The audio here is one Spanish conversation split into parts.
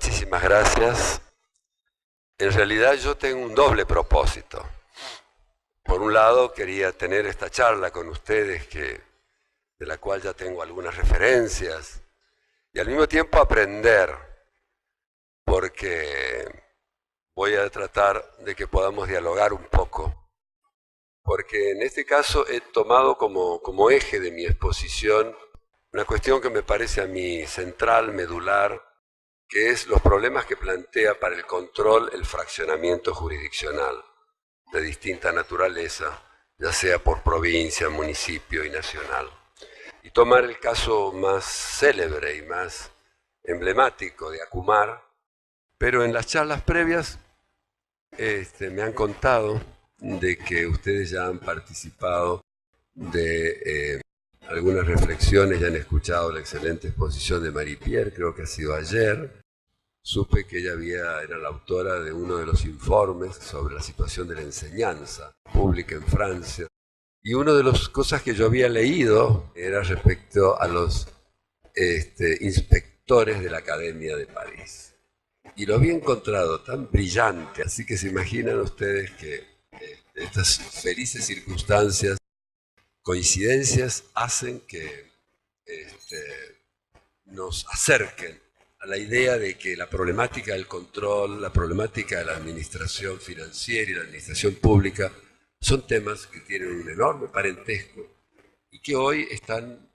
muchísimas gracias. En realidad yo tengo un doble propósito. Por un lado quería tener esta charla con ustedes, de la cual ya tengo algunas referencias, y al mismo tiempo aprender, porque voy a tratar de que podamos dialogar un poco, porque en este caso he tomado como eje de mi exposición una cuestión que me parece a mí central, medular, que es los problemas que plantea para el control el fraccionamiento jurisdiccional de distinta naturaleza, ya sea por provincia, municipio y nacional. Y tomar el caso más célebre y más emblemático de Acumar, pero en las charlas previas me han contado de que ustedes ya han participado de algunas reflexiones, ya han escuchado la excelente exposición de Marie-Pierre, creo que ha sido ayer. Supe que ella era la autora de uno de los informes sobre la situación de la enseñanza pública en Francia. Y una de las cosas que yo había leído era respecto a los inspectores de la Academia de París. Y lo había encontrado tan brillante, así que se imaginan ustedes que estas felices circunstancias, coincidencias, hacen que nos acerquen a la idea de que la problemática del control, la problemática de la administración financiera y la administración pública son temas que tienen un enorme parentesco y que hoy están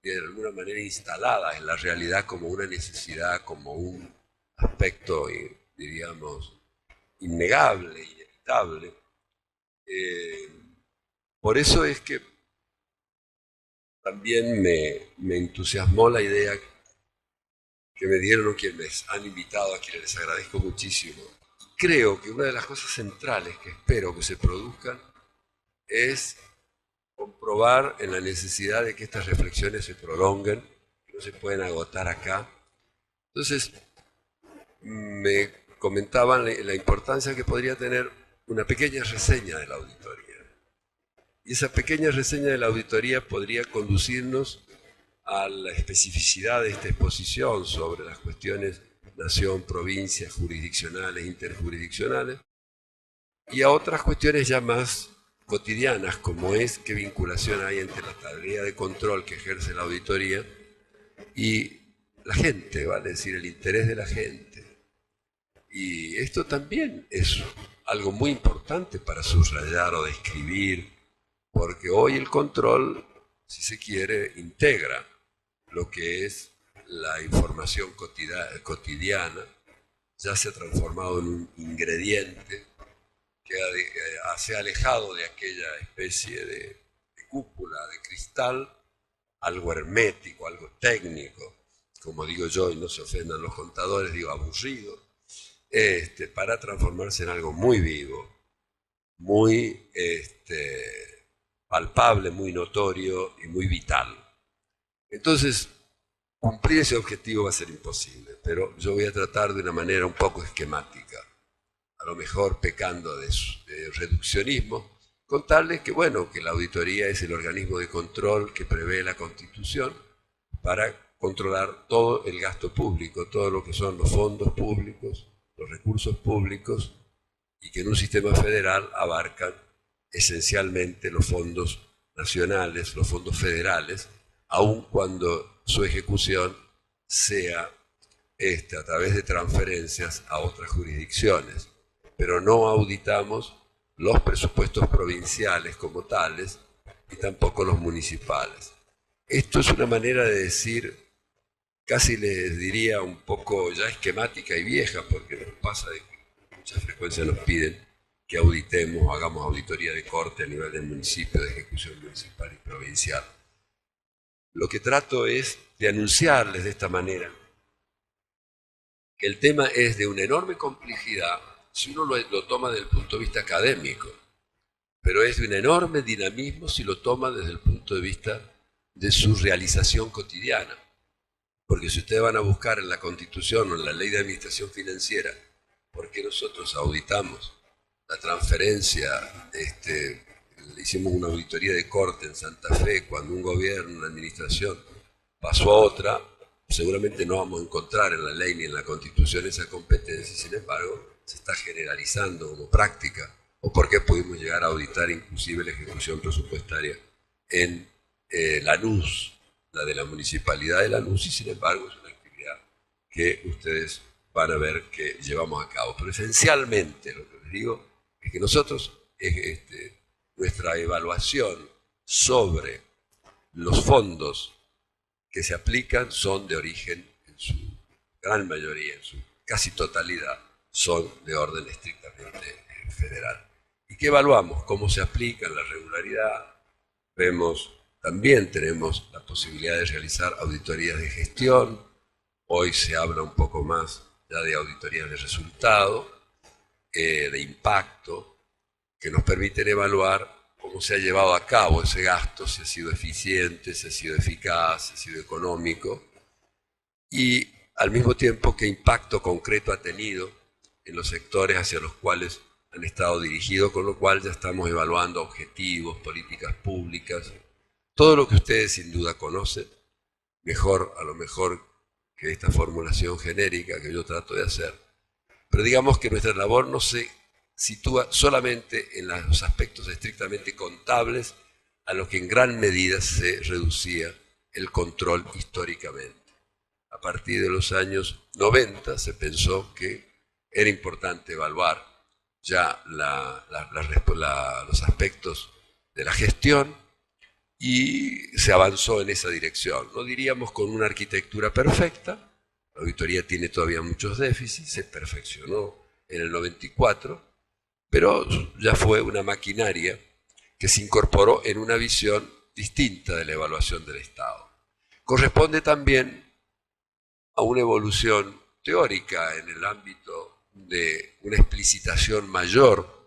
de alguna manera instaladas en la realidad como una necesidad, como un aspecto, diríamos, innegable, inevitable. Por eso es que también me entusiasmó la idea que me dieron o quienes han invitado, a quienes les agradezco muchísimo. Creo que una de las cosas centrales que espero que se produzcan es comprobar en la necesidad de que estas reflexiones se prolonguen, que no se pueden agotar acá. Entonces, me comentaban la importancia que podría tener una pequeña reseña de la auditoría. Y esa pequeña reseña de la auditoría podría conducirnos a la especificidad de esta exposición sobre las cuestiones nación, provincia, jurisdiccionales, interjurisdiccionales, y a otras cuestiones ya más cotidianas, como es qué vinculación hay entre la tarea de control que ejerce la auditoría y la gente, vale decir, el interés de la gente. Y esto también es algo muy importante para subrayar o describir, porque hoy el control, si se quiere, integra lo que es la información cotidiana, ya se ha transformado en un ingrediente que se ha alejado de aquella especie de cúpula de cristal, algo hermético, algo técnico, como digo yo, y no se ofendan los contadores, digo aburrido, para transformarse en algo muy vivo, muy palpable, muy notorio y muy vital. Entonces, cumplir ese objetivo va a ser imposible, pero yo voy a tratar de una manera un poco esquemática, a lo mejor pecando de reduccionismo, contarles que, bueno, que la auditoría es el organismo de control que prevé la Constitución para controlar todo el gasto público, todo lo que son los fondos públicos, los recursos públicos, y que en un sistema federal abarcan esencialmente los fondos nacionales, los fondos federales, aun cuando su ejecución sea a través de transferencias a otras jurisdicciones. Pero no auditamos los presupuestos provinciales como tales y tampoco los municipales. Esto es una manera de decir, casi les diría un poco ya esquemática y vieja, porque nos pasa de que mucha frecuencia nos piden que auditemos, hagamos auditoría de corte a nivel del municipio, de ejecución municipal y provincial. Lo que trato es de anunciarles de esta manera que el tema es de una enorme complejidad si uno lo toma desde el punto de vista académico, pero es de un enorme dinamismo si lo toma desde el punto de vista de su realización cotidiana. Porque si ustedes van a buscar en la Constitución o en la Ley de Administración Financiera, ¿por qué nosotros auditamos la transferencia? Hicimos una auditoría de corte en Santa Fe cuando un gobierno, una administración, pasó a otra, seguramente no vamos a encontrar en la ley ni en la Constitución esa competencia, sin embargo, se está generalizando como práctica, o por qué pudimos llegar a auditar inclusive la ejecución presupuestaria en Lanús, la de la Municipalidad de Lanús, y sin embargo es una actividad que ustedes van a ver que llevamos a cabo. Pero esencialmente lo que les digo es que nosotros, nuestra evaluación sobre los fondos que se aplican son de origen, en su gran mayoría, en su casi totalidad, son de orden estrictamente federal. ¿Y qué evaluamos? ¿Cómo se aplican? La regularidad. También tenemos la posibilidad de realizar auditorías de gestión. Hoy se habla un poco más ya de auditorías de resultado, de impacto, que nos permiten evaluar cómo se ha llevado a cabo ese gasto, si ha sido eficiente, si ha sido eficaz, si ha sido económico, y al mismo tiempo qué impacto concreto ha tenido en los sectores hacia los cuales han estado dirigidos, con lo cual ya estamos evaluando objetivos, políticas públicas, todo lo que ustedes sin duda conocen, a lo mejor que esta formulación genérica que yo trato de hacer. Pero digamos que nuestra labor no se sitúa solamente en los aspectos estrictamente contables a los que en gran medida se reducía el control históricamente. A partir de los años 90 se pensó que era importante evaluar ya los aspectos de la gestión y se avanzó en esa dirección. No diríamos con una arquitectura perfecta, la auditoría tiene todavía muchos déficits, se perfeccionó en el 94, pero ya fue una maquinaria que se incorporó en una visión distinta de la evaluación del Estado. Corresponde también a una evolución teórica en el ámbito de una explicitación mayor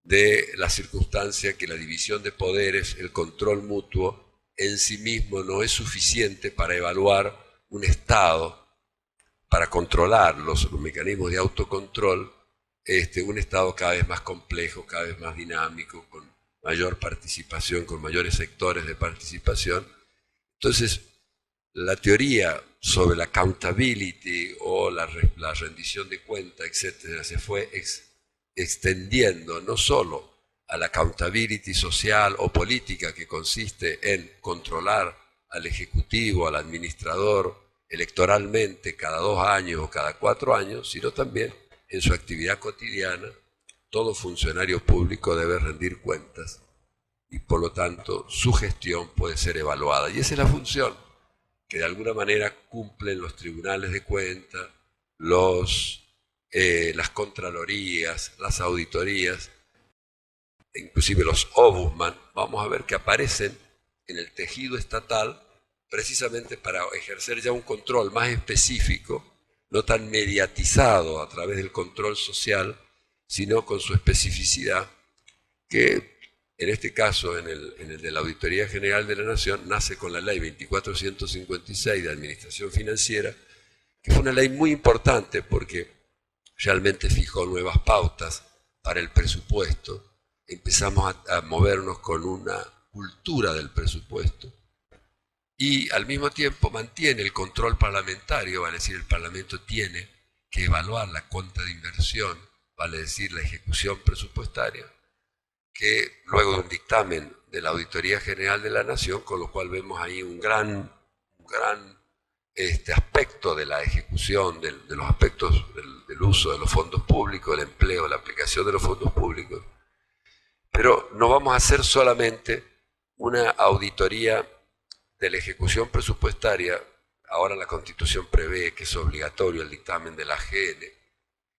de la circunstancia que la división de poderes, el control mutuo, en sí mismo no es suficiente para evaluar un Estado, para controlar los mecanismos de autocontrol, un Estado cada vez más complejo, cada vez más dinámico, con mayor participación, con mayores sectores de participación. Entonces, la teoría sobre la accountability o la rendición de cuenta, etcétera, se fue extendiendo no solo a la accountability social o política, que consiste en controlar al ejecutivo, al administrador, electoralmente cada 2 años o cada 4 años, sino también en su actividad cotidiana. Todo funcionario público debe rendir cuentas y por lo tanto su gestión puede ser evaluada. Y esa es la función que de alguna manera cumplen los tribunales de cuentas, las contralorías, las auditorías, inclusive los ombudsman. Vamos a ver que aparecen en el tejido estatal precisamente para ejercer ya un control más específico, no tan mediatizado a través del control social, sino con su especificidad, que en este caso, en el de la Auditoría General de la Nación, nace con la ley 2456 de Administración Financiera, que fue una ley muy importante porque realmente fijó nuevas pautas para el presupuesto. Empezamos a movernos con una cultura del presupuesto y al mismo tiempo mantiene el control parlamentario, vale decir, el Parlamento tiene que evaluar la cuenta de inversión, vale decir, la ejecución presupuestaria, que luego de un dictamen de la Auditoría General de la Nación, con lo cual vemos ahí un gran aspecto de la ejecución, de los aspectos del uso de los fondos públicos, del empleo, la aplicación de los fondos públicos. Pero no vamos a hacer solamente una auditoría de la ejecución presupuestaria, ahora la Constitución prevé que es obligatorio el dictamen de la AGN,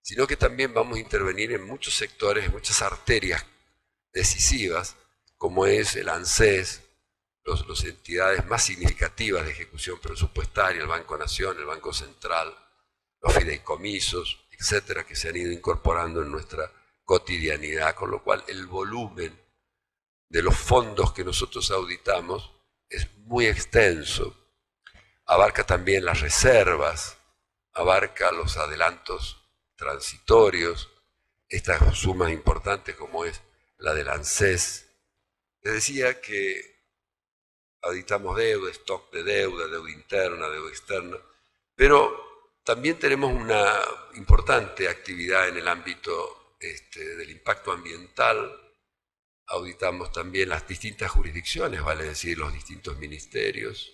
sino que también vamos a intervenir en muchos sectores, en muchas arterias decisivas, como es el ANSES, las entidades más significativas de ejecución presupuestaria, el Banco Nación, el Banco Central, los fideicomisos, etcétera, que se han ido incorporando en nuestra cotidianidad, con lo cual el volumen de los fondos que nosotros auditamos es muy extenso. Abarca también las reservas, abarca los adelantos transitorios, estas sumas importantes como es la del ANSES. Les decía que auditamos deuda, stock de deuda, deuda interna, deuda externa, pero también tenemos una importante actividad en el ámbito del impacto ambiental. Auditamos también las distintas jurisdicciones, vale decir, los distintos ministerios,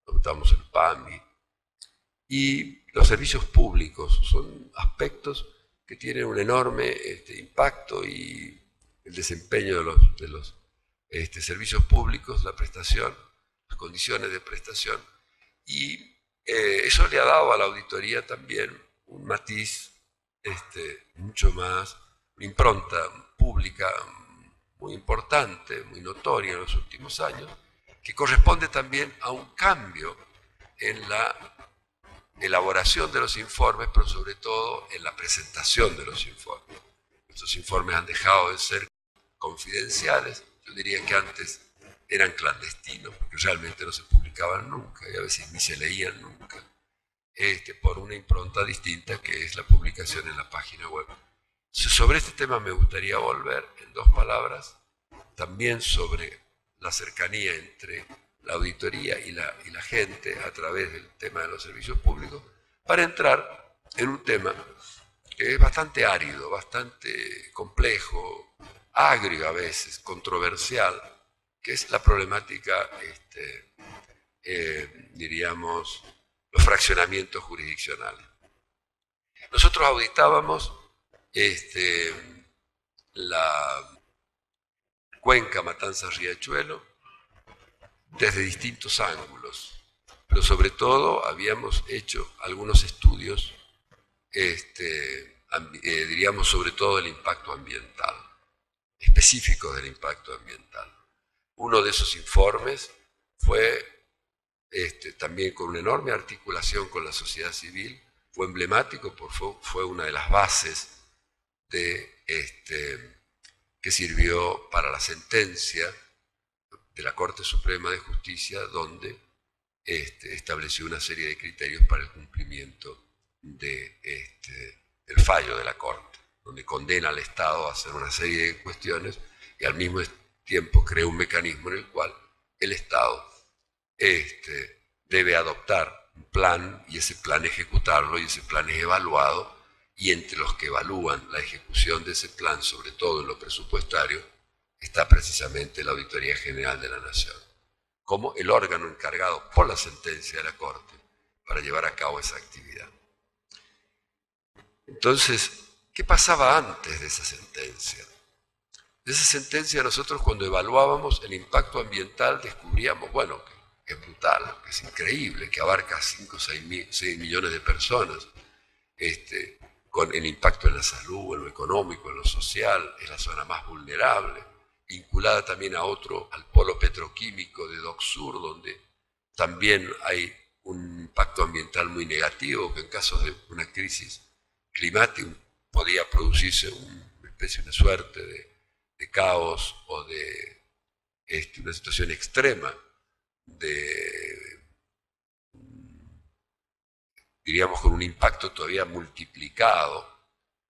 auditamos el PAMI. Y los servicios públicos son aspectos que tienen un enorme impacto, y el desempeño de los servicios públicos, la prestación, las condiciones de prestación, y eso le ha dado a la auditoría también un matiz mucho más, una impronta pública muy importante, muy notoria en los últimos años, que corresponde también a un cambio en la elaboración de los informes, pero sobre todo en la presentación de los informes. Estos informes han dejado de ser confidenciales, yo diría que antes eran clandestinos, porque realmente no se publicaban nunca y a veces ni se leían nunca, por una impronta distinta que es la publicación en la página web. Sobre este tema me gustaría volver en dos palabras, también sobre la cercanía entre la auditoría y la gente a través del tema de los servicios públicos, para entrar en un tema que es bastante árido, bastante complejo, agrio a veces, controversial, que es la problemática, diríamos, los fraccionamientos jurisdiccionales. Nosotros auditábamos la cuenca Matanzas-Riachuelo desde distintos ángulos, pero sobre todo habíamos hecho algunos estudios, diríamos sobre todo del impacto ambiental, específicos del impacto ambiental. Uno de esos informes fue también con una enorme articulación con la sociedad civil, fue emblemático porque fue una de las bases que sirvió para la sentencia de la Corte Suprema de Justicia, donde estableció una serie de criterios para el cumplimiento del fallo de la Corte, donde condena al Estado a hacer una serie de cuestiones y al mismo tiempo crea un mecanismo en el cual el Estado debe adoptar un plan, y ese plan ejecutarlo, y ese plan es evaluado, y entre los que evalúan la ejecución de ese plan, sobre todo en lo presupuestario, está precisamente la Auditoría General de la Nación, como el órgano encargado por la sentencia de la Corte para llevar a cabo esa actividad. Entonces, ¿qué pasaba antes de esa sentencia? De esa sentencia nosotros, cuando evaluábamos el impacto ambiental, descubríamos, bueno, que es brutal, que es increíble, que abarca 5 o 6 millones de personas, con el impacto en la salud, en lo económico, en lo social, es la zona más vulnerable, vinculada también al polo petroquímico de Dock Sur, donde también hay un impacto ambiental muy negativo, que en casos de una crisis climática podía producirse una especie, una suerte de caos o de una situación extrema, diríamos con un impacto todavía multiplicado.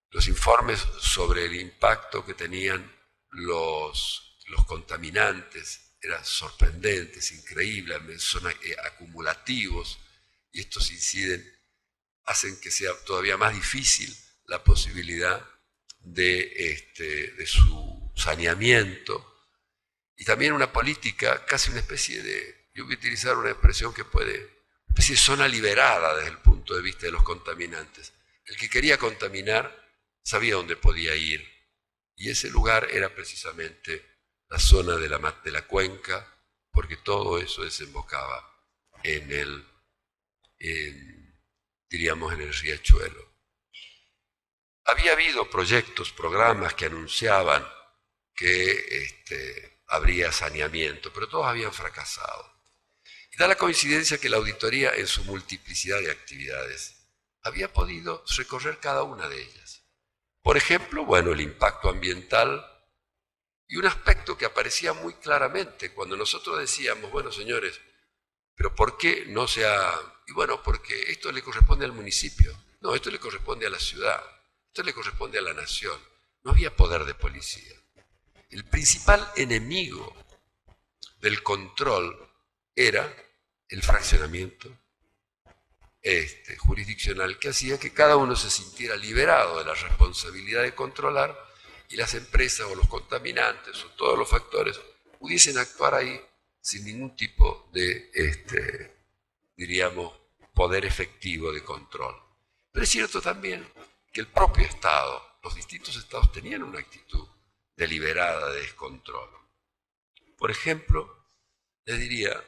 Los informes sobre el impacto que tenían los contaminantes eran sorprendentes, increíbles, son acumulativos, y estos hacen que sea todavía más difícil la posibilidad de su saneamiento, y también una política, casi una especie de, yo voy a utilizar una expresión que puede, una especie de zona liberada desde el punto de vista de los contaminantes. El que quería contaminar sabía dónde podía ir, y ese lugar era precisamente la zona de la cuenca, porque todo eso desembocaba diríamos, en el riachuelo. Había habido proyectos, programas que anunciaban que habría saneamiento, pero todos habían fracasado. Y da la coincidencia que la auditoría, en su multiplicidad de actividades, había podido recorrer cada una de ellas. Por ejemplo, bueno, el impacto ambiental, y un aspecto que aparecía muy claramente cuando nosotros decíamos, bueno, señores, pero ¿por qué no se ha...? Y bueno, porque esto le corresponde al municipio. No, esto le corresponde a la ciudad. Esto le corresponde a la nación. No había poder de policía. El principal enemigo del control era el fraccionamiento jurisdiccional, que hacía que cada uno se sintiera liberado de la responsabilidad de controlar y las empresas o los contaminantes o todos los factores pudiesen actuar ahí sin ningún tipo de, diríamos, poder efectivo de control. Pero es cierto también que el propio Estado, los distintos Estados tenían una actitud deliberada de descontrol. Por ejemplo, les diría,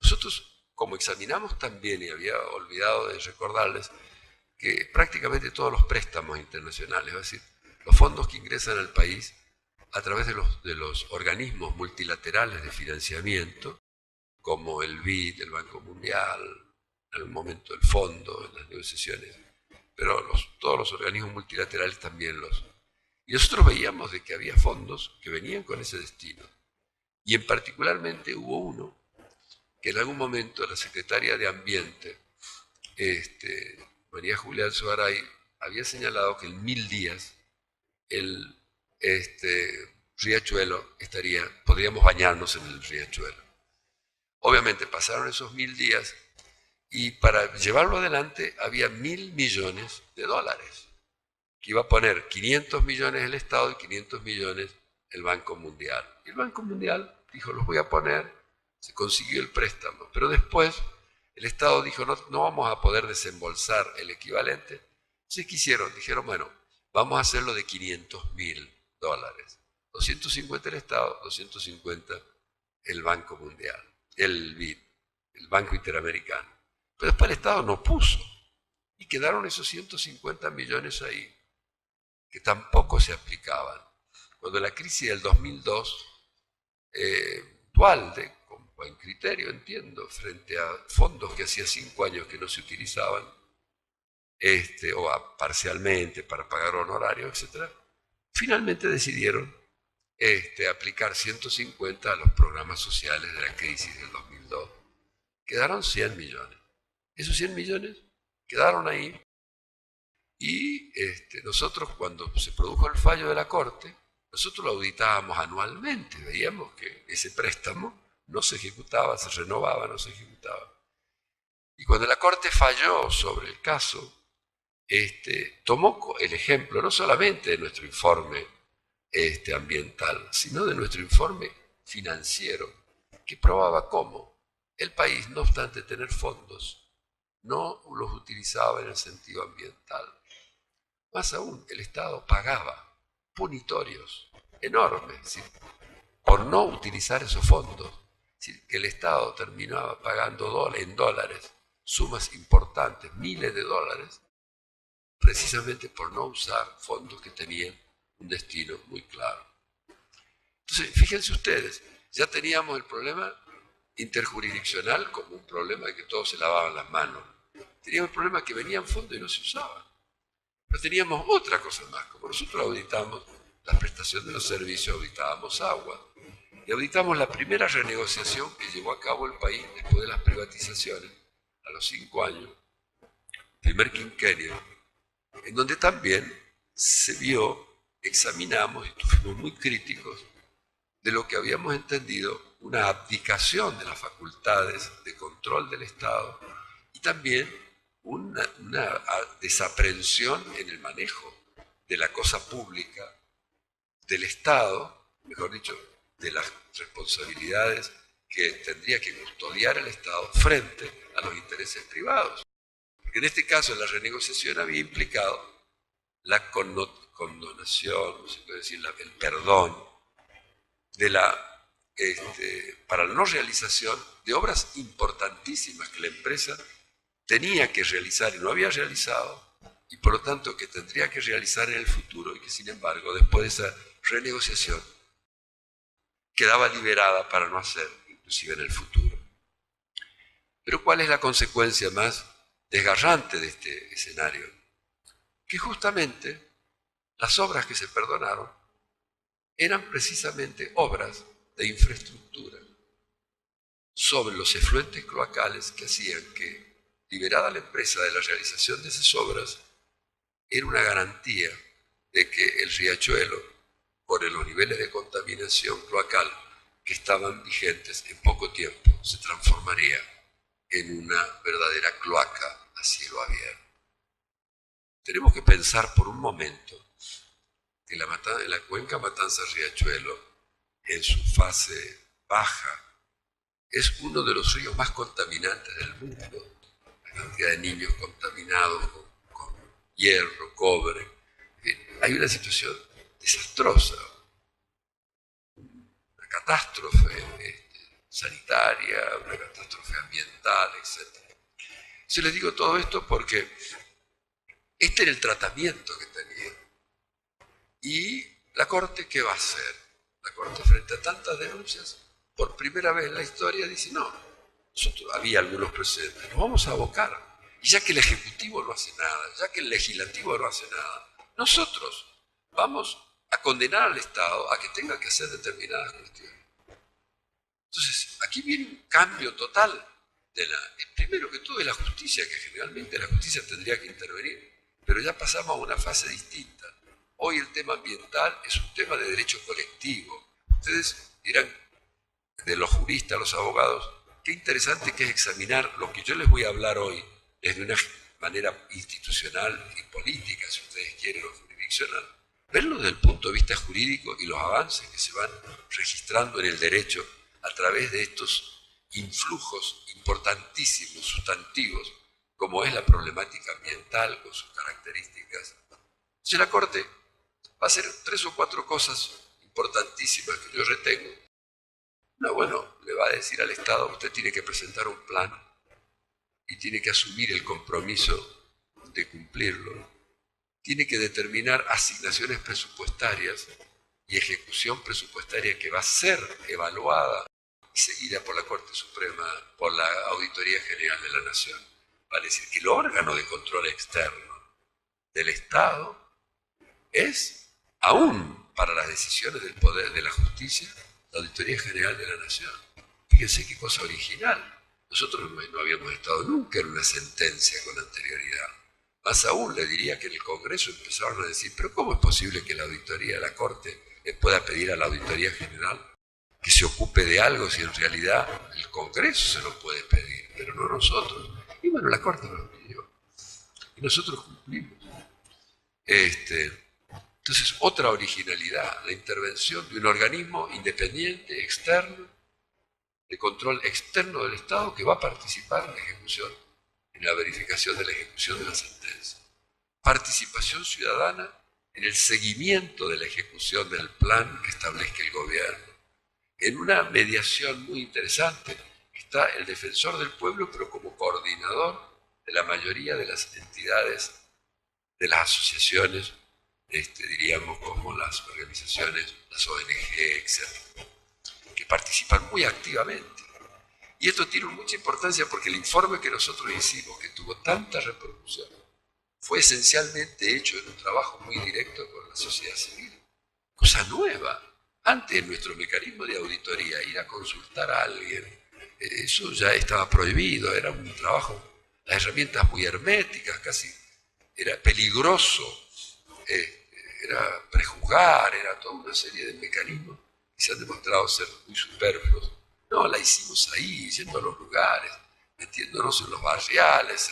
nosotros como examinamos también, y había olvidado de recordarles, que prácticamente todos los préstamos internacionales, es decir, los fondos que ingresan al país a través de los organismos multilaterales de financiamiento, como el BID, el Banco Mundial, en el momento el Fondo, en las negociaciones, pero todos los organismos multilaterales también los. Y nosotros veíamos de que había fondos que venían con ese destino. Y en particularmente hubo uno que en algún momento la secretaria de Ambiente, María Julia Alzogaray, había señalado que en 1000 días el riachuelo podríamos bañarnos en el riachuelo. Obviamente pasaron esos 1000 días y para llevarlo adelante había $1.000 millones, que iba a poner 500 millones el Estado y 500 millones el Banco Mundial. Y el Banco Mundial dijo, los voy a poner, se consiguió el préstamo, pero después el Estado dijo, no vamos a poder desembolsar el equivalente. Entonces, ¿qué hicieron? Dijeron, bueno, vamos a hacerlo de $500.000. 250 el Estado, 250 el Banco Mundial, el BID, el Banco Interamericano. Pero después el Estado no puso y quedaron esos 150 millones ahí, que tampoco se aplicaban. Cuando la crisis del 2002, Dualde, con buen criterio entiendo, frente a fondos que hacía 5 años que no se utilizaban, parcialmente para pagar honorarios, etc., finalmente decidieron aplicar 150 a los programas sociales de la crisis del 2002. Quedaron 100 millones. Esos 100 millones quedaron ahí y nosotros cuando se produjo el fallo de la Corte, nosotros lo auditábamos anualmente, veíamos que ese préstamo no se ejecutaba, se renovaba, no se ejecutaba. Y cuando la Corte falló sobre el caso, tomó el ejemplo no solamente de nuestro informe ambiental, sino de nuestro informe financiero, que probaba cómo el país, no obstante tener fondos, no los utilizaba en el sentido ambiental. Más aún, el Estado pagaba punitorios enormes por no utilizar esos fondos. Es decir, que el Estado terminaba pagando en dólares sumas importantes, miles de dólares, precisamente por no usar fondos que tenían un destino muy claro. Entonces, fíjense ustedes, ya teníamos el problema interjurisdiccional como un problema de que todos se lavaban las manos. Teníamos el problema que venían fondos y no se usaban. Pero teníamos otra cosa más, como nosotros auditamos la prestación de los servicios, auditábamos agua, y auditamos la primera renegociación que llevó a cabo el país después de las privatizaciones, a los 5 años, primer quinquenio, en donde también se vio, examinamos y estuvimos muy críticos de lo que habíamos entendido una abdicación de las facultades de control del Estado y también una desaprensión en el manejo de la cosa pública del Estado, mejor dicho, de las responsabilidades que tendría que custodiar el Estado frente a los intereses privados. Porque en este caso la renegociación había implicado la condonación, no se puede decir, el perdón para la no realización de obras importantísimas que la empresa tenía que realizar y no había realizado, y por lo tanto que tendría que realizar en el futuro y que sin embargo después de esa renegociación quedaba liberada para no hacer, inclusive en el futuro. Pero ¿cuál es la consecuencia más desgarrante de este escenario? Que justamente las obras que se perdonaron eran precisamente obras de infraestructura sobre los efluentes cloacales que hacían que, liberada la empresa de la realización de esas obras, era una garantía de que el riachuelo, por los niveles de contaminación cloacal que estaban vigentes en poco tiempo se transformaría en una verdadera cloaca a cielo abierto. Tenemos que pensar por un momento que la cuenca Matanzas-Riachuelo, en su fase baja, es uno de los ríos más contaminantes del mundo. La cantidad de niños contaminados con hierro, cobre. En fin, hay una situación desastrosa, una catástrofe sanitaria, una catástrofe ambiental, etc. Yo les digo todo esto porque este era el tratamiento que tenía. ¿Y la Corte qué va a hacer? La Corte, frente a tantas denuncias, por primera vez en la historia dice, no, nosotros había algunos precedentes, nos vamos a abocar. Y ya que el Ejecutivo no hace nada, ya que el Legislativo no hace nada, nosotros vamos a condenar al Estado a que tenga que hacer determinadas cuestiones. Entonces, aquí viene un cambio total primero que todo de la justicia, que generalmente la justicia tendría que intervenir, pero ya pasamos a una fase distinta. Hoy el tema ambiental es un tema de derecho colectivo. Ustedes dirán, de los juristas, los abogados, qué interesante que es examinar lo que yo les voy a hablar hoy desde una manera institucional y política, si ustedes quieren, o jurisdiccional, verlo desde el punto de vista jurídico y los avances que se van registrando en el derecho a través de estos influjos importantísimos, sustantivos, como es la problemática ambiental con sus características. Entonces la Corte va a hacer 3 o 4 cosas importantísimas que yo retengo. No, bueno, le va a decir al Estado, usted tiene que presentar un plan y tiene que asumir el compromiso de cumplirlo. Tiene que determinar asignaciones presupuestarias y ejecución presupuestaria que va a ser evaluada y seguida por la Corte Suprema, por la Auditoría General de la Nación. Va a decir que el órgano de control externo del Estado es, aún para las decisiones del poder de la justicia, la Auditoría General de la Nación. Fíjense qué cosa original. Nosotros no habíamos estado nunca en una sentencia con anterioridad. Más aún le diría que en el Congreso empezaron a decir, pero ¿cómo es posible que la auditoría de la Corte le pueda pedir a la Auditoría General que se ocupe de algo si en realidad el Congreso se lo puede pedir, pero no nosotros? Y bueno, la Corte nos pidió. Y nosotros cumplimos. Entonces, otra originalidad, la intervención de un organismo independiente, externo, de control externo del Estado que va a participar en la ejecución, en la verificación de la ejecución de la sentencia. Participación ciudadana en el seguimiento de la ejecución del plan que establezca el gobierno. En una mediación muy interesante está el defensor del pueblo, pero como coordinador de la mayoría de las entidades, de las asociaciones, diríamos como las organizaciones, las ONG, etc., que participan muy activamente. Y esto tiene mucha importancia porque el informe que nosotros hicimos, que tuvo tanta repercusión, fue esencialmente hecho en un trabajo muy directo con la sociedad civil. Cosa nueva. Antes, en nuestro mecanismo de auditoría, ir a consultar a alguien, eso ya estaba prohibido, era un trabajo, las herramientas muy herméticas, casi era peligroso, era prejuzgar, era toda una serie de mecanismos que se han demostrado ser muy superfluos. No, la hicimos ahí, yendo a los lugares, metiéndonos en los barriales,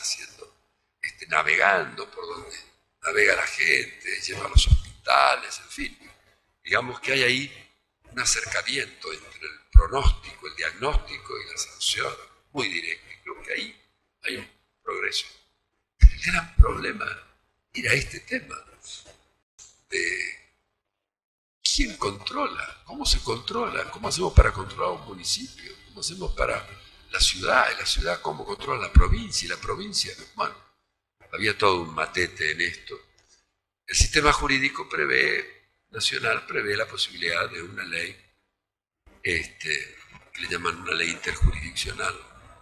navegando por donde navega la gente, yendo a los hospitales, en fin. Digamos que hay ahí un acercamiento entre el pronóstico, el diagnóstico y la sanción, muy directo. Y creo que ahí hay un progreso. El gran problema era este tema de quién controla, cómo se controla, cómo hacemos para controlar un municipio, cómo hacemos para la ciudad, y la ciudad cómo controla la provincia, y la provincia, bueno, había todo un matete en esto. El sistema jurídico nacional prevé la posibilidad de una ley, que le llaman una ley interjurisdiccional,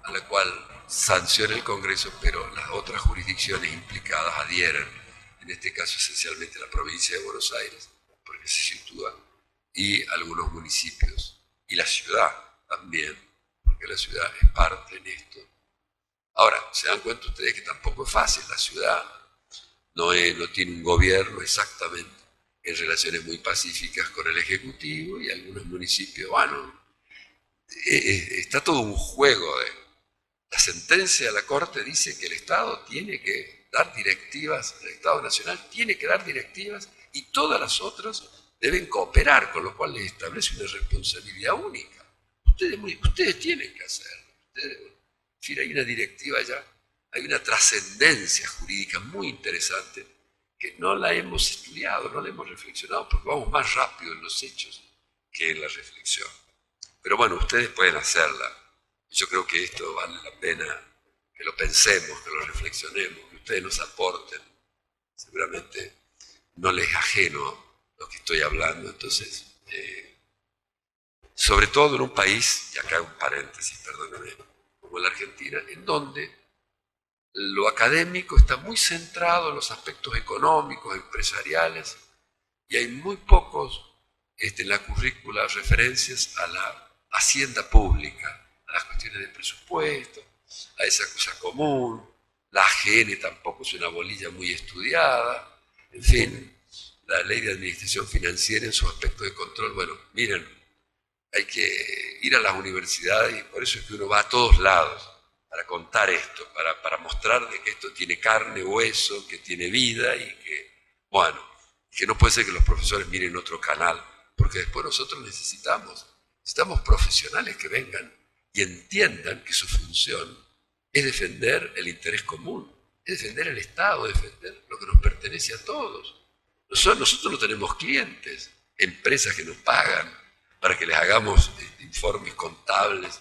a la cual sanciona el Congreso, pero las otras jurisdicciones implicadas adhieren, en este caso esencialmente la provincia de Buenos Aires, porque se sitúa, y algunos municipios, y la ciudad también, porque la ciudad es parte en esto. Ahora, se dan cuenta ustedes que tampoco es fácil, la ciudad no tiene un gobierno exactamente, en relaciones muy pacíficas con el Ejecutivo, y algunos municipios, bueno, está todo un juego. La sentencia de la Corte dice que el Estado tiene que dar directivas, el Estado Nacional tiene que dar directivas y todas las otras deben cooperar, con lo cual les establece una responsabilidad única. Ustedes tienen que hacerlo. Es decir, hay una directiva ya, hay una trascendencia jurídica muy interesante que no la hemos estudiado, no la hemos reflexionado, porque vamos más rápido en los hechos que en la reflexión. Pero bueno, ustedes pueden hacerla. Yo creo que esto vale la pena que lo pensemos, que lo reflexionemos, que ustedes nos aporten. Seguramente no les es ajeno lo que estoy hablando. Entonces, sobre todo en un país, y acá un paréntesis, perdónenme, como la Argentina, en donde lo académico está muy centrado en los aspectos económicos, empresariales, y hay muy pocos en la currícula referencias a la hacienda pública, a las cuestiones de presupuesto, a esa cosa común. La AGN tampoco es una bolilla muy estudiada. En fin, la ley de administración financiera en su aspecto de control. Bueno, miren, hay que ir a las universidades y por eso es que uno va a todos lados para contar esto, para mostrar de que esto tiene carne, hueso, que tiene vida y que, bueno, que no puede ser que los profesores miren otro canal, porque después nosotros necesitamos profesionales que vengan y entiendan que su función es defender el interés común, es defender el Estado, defender lo que nos pertenece a todos. Nosotros no tenemos clientes, empresas que nos pagan para que les hagamos informes contables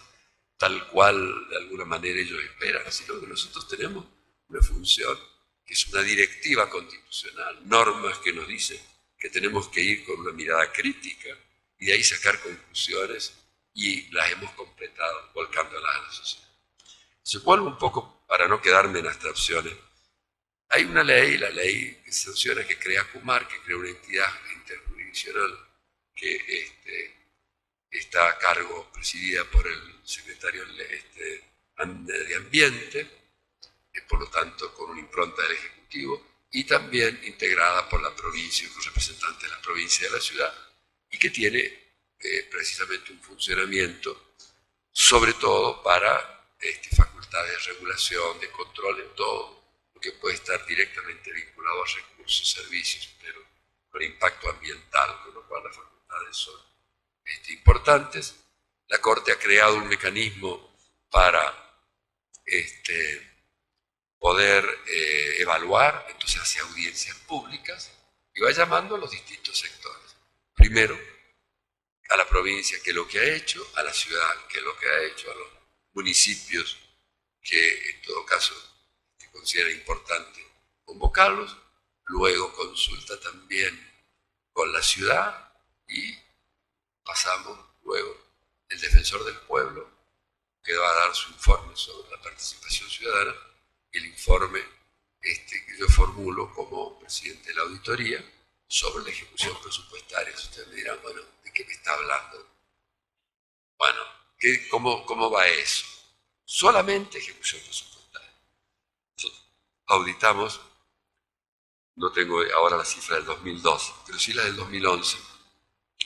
tal cual de alguna manera ellos esperan, sino que nosotros tenemos una función que es una directiva constitucional, normas que nos dicen que tenemos que ir con una mirada crítica y de ahí sacar conclusiones y las hemos completado volcándolas a la sociedad. Se vuelve un poco, para no quedarme en abstracciones, hay una ley, la ley que sanciona, que crea CUMAR, que crea una entidad interjurisdiccional que está a cargo, presidida por el secretario de Ambiente, por lo tanto con una impronta del Ejecutivo, y también integrada por la provincia, con representantes de la provincia y de la ciudad, y que tiene precisamente un funcionamiento, sobre todo para facultades de regulación, de control en todo, lo que puede estar directamente vinculado a recursos, servicios, pero con impacto ambiental, con lo cual las facultades son importantes. La Corte ha creado un mecanismo para poder evaluar, entonces hace audiencias públicas y va llamando a los distintos sectores. Primero, a la provincia, qué es lo que ha hecho, a la ciudad, qué es lo que ha hecho, a los municipios, que en todo caso se considera importante convocarlos. Luego consulta también con la ciudad y pasamos luego el defensor del pueblo, que va a dar su informe sobre la participación ciudadana, y el informe que yo formulo como presidente de la auditoría sobre la ejecución presupuestaria. Ustedes me dirán, bueno, ¿de qué me está hablando? Bueno, ¿cómo va eso? Solamente ejecución presupuestaria. Nosotros auditamos, no tengo ahora la cifra del 2012, pero sí la del 2011.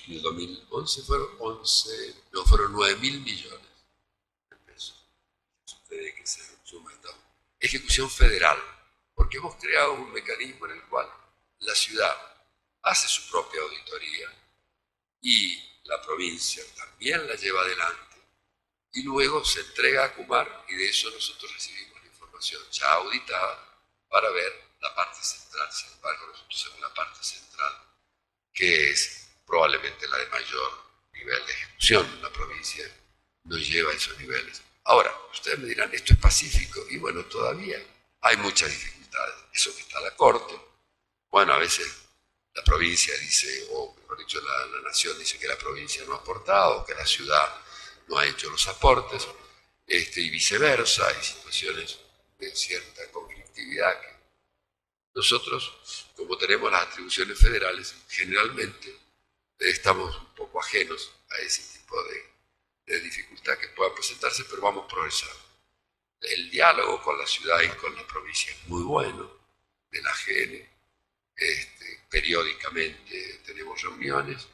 En el 2011 fueron 9.000 millones de pesos. Ustedes que se suma esta ejecución federal, porque hemos creado un mecanismo en el cual la ciudad hace su propia auditoría y la provincia también la lleva adelante y luego se entrega a CUMAR y de eso nosotros recibimos la información ya auditada para ver la parte central. Sin embargo, nosotros somos la parte central, que es probablemente la de mayor nivel de ejecución. La provincia no lleva esos niveles. Ahora, ustedes me dirán, esto es pacífico, y bueno, todavía hay muchas dificultades. Eso que está la Corte, bueno, a veces la provincia dice, o mejor dicho, la nación dice que la provincia no ha aportado, que la ciudad no ha hecho los aportes, y viceversa. Hay situaciones de cierta conflictividad que nosotros, como tenemos las atribuciones federales, generalmente estamos un poco ajenos a ese tipo de dificultad que pueda presentarse, pero vamos progresando. El diálogo con la ciudad y con la provincia es muy bueno, de la AGN. Periódicamente tenemos reuniones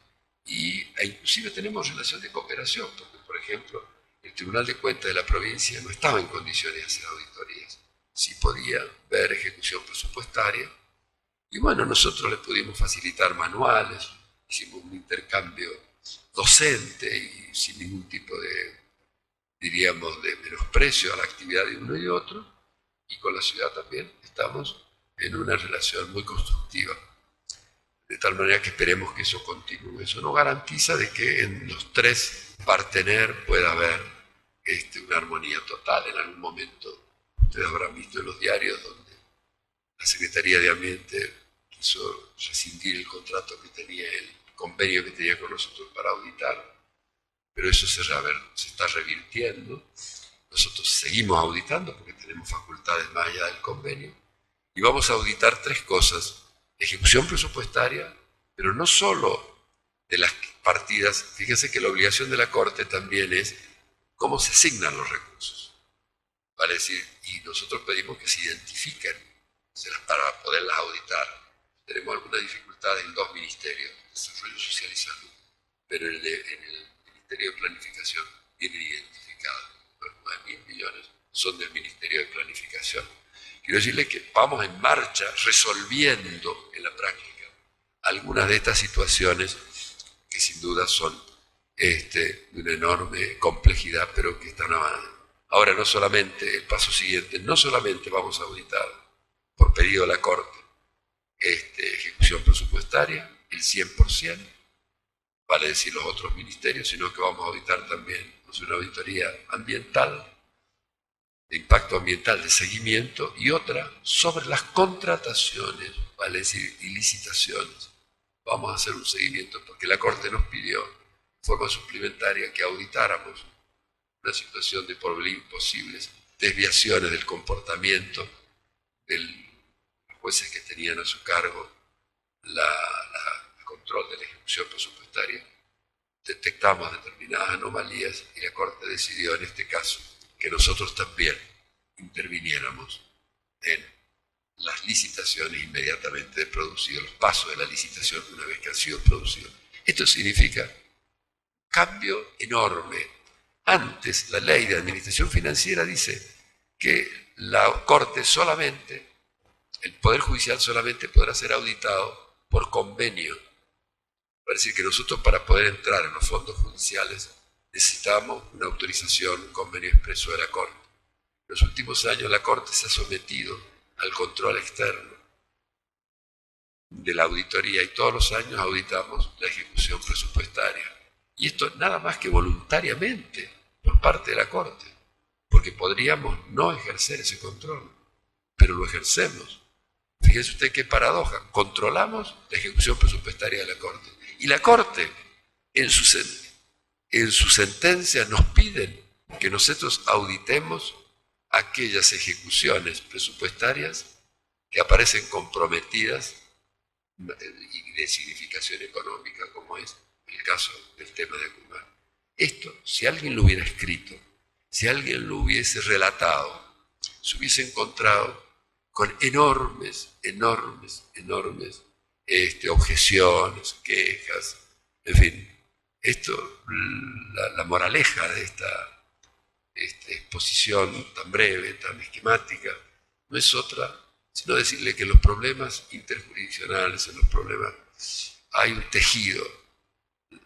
e inclusive tenemos relación de cooperación, porque por ejemplo, el Tribunal de Cuentas de la provincia no estaba en condiciones de hacer auditorías. Sí podía ver ejecución presupuestaria. Y bueno, nosotros les pudimos facilitar manuales, hicimos un intercambio docente y sin ningún tipo de, diríamos, de menosprecio a la actividad de uno y otro. Y con la ciudad también estamos en una relación muy constructiva. De tal manera que esperemos que eso continúe. Eso no garantiza de que en los tres partener pueda haber una armonía total. En algún momento ustedes habrán visto en los diarios donde la Secretaría de Ambiente quiso rescindir el contrato que tenía, el convenio que tenía con nosotros para auditar, pero eso se está revirtiendo. Nosotros seguimos auditando porque tenemos facultades más allá del convenio y vamos a auditar tres cosas: ejecución presupuestaria, pero no solo de las partidas. Fíjense que la obligación de la Corte también es cómo se asignan los recursos. Vale decir, y nosotros pedimos que se identifiquen para poderlas auditar. Tenemos algunas dificultades en dos ministerios, Desarrollo Social y Salud, pero en el Ministerio de Planificación vienen identificados. Los 9.000 millones son del Ministerio de Planificación. Quiero decirles que vamos en marcha resolviendo en la práctica algunas de estas situaciones que sin duda son de una enorme complejidad, pero que están avanzando. Ahora, no solamente, el paso siguiente, no solamente vamos a auditar por pedido de la Corte ejecución presupuestaria, el 100%, vale decir los otros ministerios, sino que vamos a auditar también una auditoría ambiental, de impacto ambiental, de seguimiento, y otra sobre las contrataciones, vale decir, y licitaciones. Vamos a hacer un seguimiento porque la Corte nos pidió de forma suplementaria que auditáramos una situación de posibles desviaciones del comportamiento de los jueces que tenían a su cargo el control de la ejecución presupuestaria. Detectamos determinadas anomalías y la Corte decidió en este caso que nosotros también interviniéramos en las licitaciones inmediatamente de producidos, los pasos de la licitación una vez que han sido producidos. Esto significa cambio enorme. Antes, la ley de administración financiera dice que la Corte solamente, el Poder Judicial solamente podrá ser auditado por convenio. Es decir, que nosotros para poder entrar en los fondos judiciales necesitamos una autorización, un convenio expreso de la Corte. En los últimos años la Corte se ha sometido al control externo de la auditoría y todos los años auditamos la ejecución presupuestaria. Y esto nada más que voluntariamente por parte de la Corte, porque podríamos no ejercer ese control, pero lo ejercemos. Fíjese usted qué paradoja, controlamos la ejecución presupuestaria de la Corte. Y la Corte, en su sentencia, nos piden que nosotros auditemos aquellas ejecuciones presupuestarias que aparecen comprometidas y de significación económica, como es el caso del tema de Acumar. Esto, si alguien lo hubiera escrito, si alguien lo hubiese relatado, se hubiese encontrado con enormes objeciones, quejas, en fin. Esto, la moraleja de esta exposición tan breve, tan esquemática, no es otra sino decirle que en los problemas interjurisdiccionales, en los problemas, hay un tejido,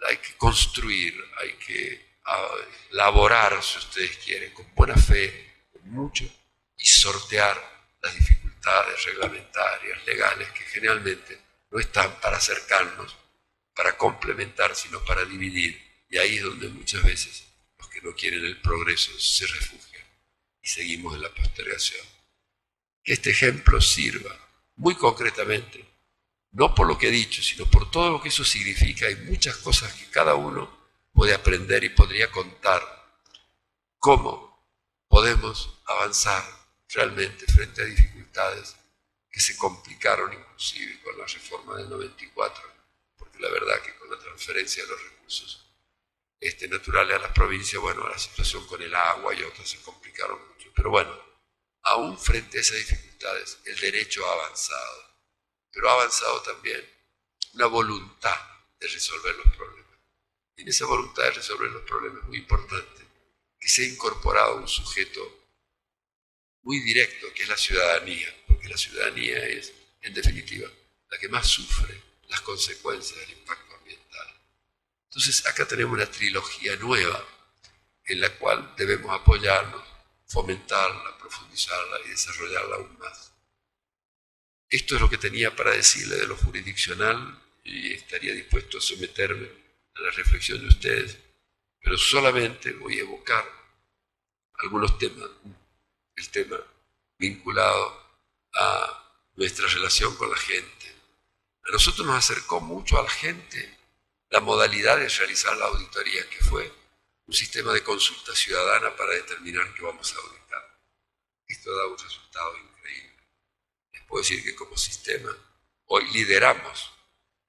hay que construir, hay que elaborar, si ustedes quieren, con buena fe, con mucho, y sortear las dificultades reglamentarias, legales, que generalmente no están para acercarnos, para complementar, sino para dividir. Y ahí es donde muchas veces los que no quieren el progreso se refugian y seguimos en la postergación. Que este ejemplo sirva muy concretamente, no por lo que he dicho, sino por todo lo que eso significa. Hay muchas cosas que cada uno puede aprender y podría contar cómo podemos avanzar realmente frente a dificultades que se complicaron inclusive con la reforma del 94, porque la verdad que con la transferencia de los recursos naturales a las provincias, bueno, la situación con el agua y otras se complicaron mucho. Pero bueno, aún frente a esas dificultades, el derecho ha avanzado, pero ha avanzado también una voluntad de resolver los problemas. en esa voluntad de resolver los problemas muy importantes, que se ha incorporado un sujeto muy directo, que es la ciudadanía, porque la ciudadanía es, en definitiva, la que más sufre las consecuencias del impacto ambiental. Entonces, acá tenemos una trilogía nueva en la cual debemos apoyarnos, fomentarla, profundizarla y desarrollarla aún más. Esto es lo que tenía para decirle de lo jurisdiccional y estaría dispuesto a someterme a la reflexión de ustedes, pero solamente voy a evocar algunos temas. El tema vinculado a nuestra relación con la gente. A nosotros nos acercó mucho a la gente la modalidad de realizar la auditoría, que fue un sistema de consulta ciudadana para determinar qué vamos a auditar. Esto da un resultado increíble. Les puedo decir que como sistema, hoy lideramos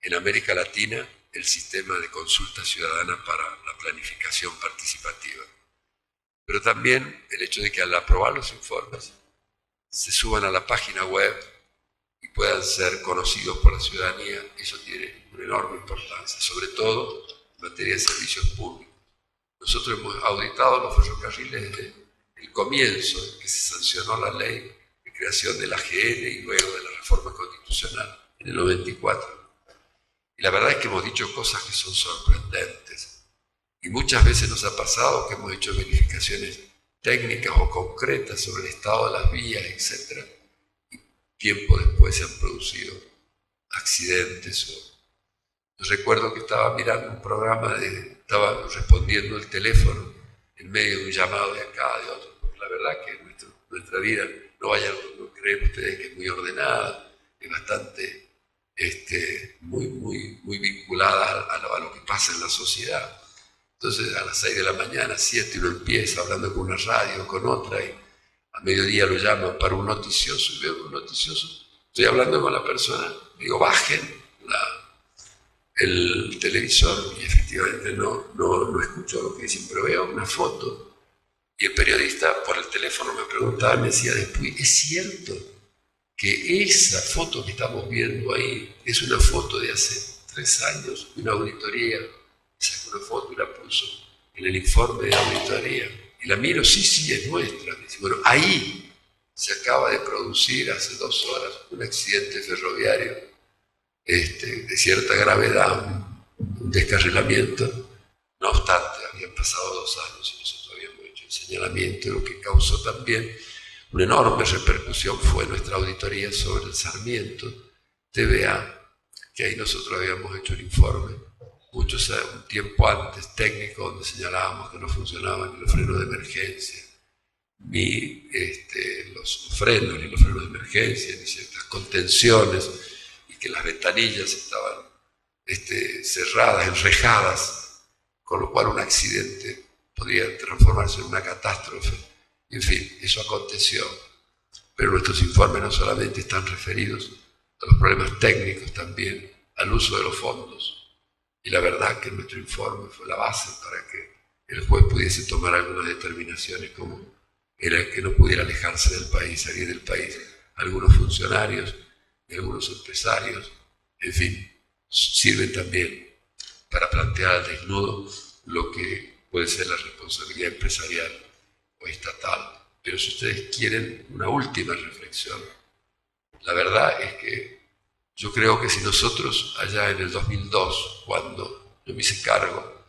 en América Latina el sistema de consulta ciudadana para la planificación participativa. Pero también el hecho de que al aprobar los informes se suban a la página web y puedan ser conocidos por la ciudadanía, eso tiene una enorme importancia, sobre todo en materia de servicios públicos. Nosotros hemos auditado los ferrocarriles desde el comienzo en que se sancionó la ley de creación de la AGN y luego de la reforma constitucional en el 94. Y la verdad es que hemos dicho cosas que son sorprendentes. Y muchas veces nos ha pasado que hemos hecho verificaciones técnicas o concretas sobre el estado de las vías, etc. Y tiempo después se han producido accidentes. Yo recuerdo que estaba mirando un programa, estaba respondiendo el teléfono en medio de un llamado de acá, de otro, porque la verdad que nuestra vida, no creen ustedes que es muy ordenada, es bastante muy vinculada a lo que pasa en la sociedad. Entonces a las 6 de la mañana, 7, uno empieza hablando con una radio, con otra, y a mediodía lo llaman para un noticioso, y veo un noticioso, estoy hablando con la persona, digo, bajen el televisor, y efectivamente no escucho lo que dicen, pero veo una foto, y el periodista por el teléfono me preguntaba, me decía después, ¿es cierto que esa foto que estamos viendo ahí es una foto de hace 3 años, de una auditoría? Sacó una foto y la puso en el informe de auditoría. Y la miro, sí, es nuestra. Dice, bueno, ahí se acaba de producir hace 2 horas un accidente ferroviario de cierta gravedad, un descarrilamiento. No obstante, habían pasado 2 años y nosotros habíamos hecho el señalamiento, lo que causó también una enorme repercusión fue nuestra auditoría sobre el Sarmiento TVA, que ahí nosotros habíamos hecho el informe un tiempo antes, técnico, donde señalábamos que no funcionaban los frenos de emergencia, ni los frenos de emergencia, ni ciertas contenciones, y que las ventanillas estaban cerradas, enrejadas, con lo cual un accidente podría transformarse en una catástrofe. En fin, eso aconteció. Pero nuestros informes no solamente están referidos a los problemas técnicos, también al uso de los fondos. Y la verdad que nuestro informe fue la base para que el juez pudiese tomar algunas determinaciones, como era que no pudiera alejarse del país, salir del país, algunos funcionarios y algunos empresarios, en fin, sirven también para plantear al desnudo lo que puede ser la responsabilidad empresarial o estatal. Pero si ustedes quieren una última reflexión, la verdad es que yo creo que si nosotros allá en el 2002, cuando yo me hice cargo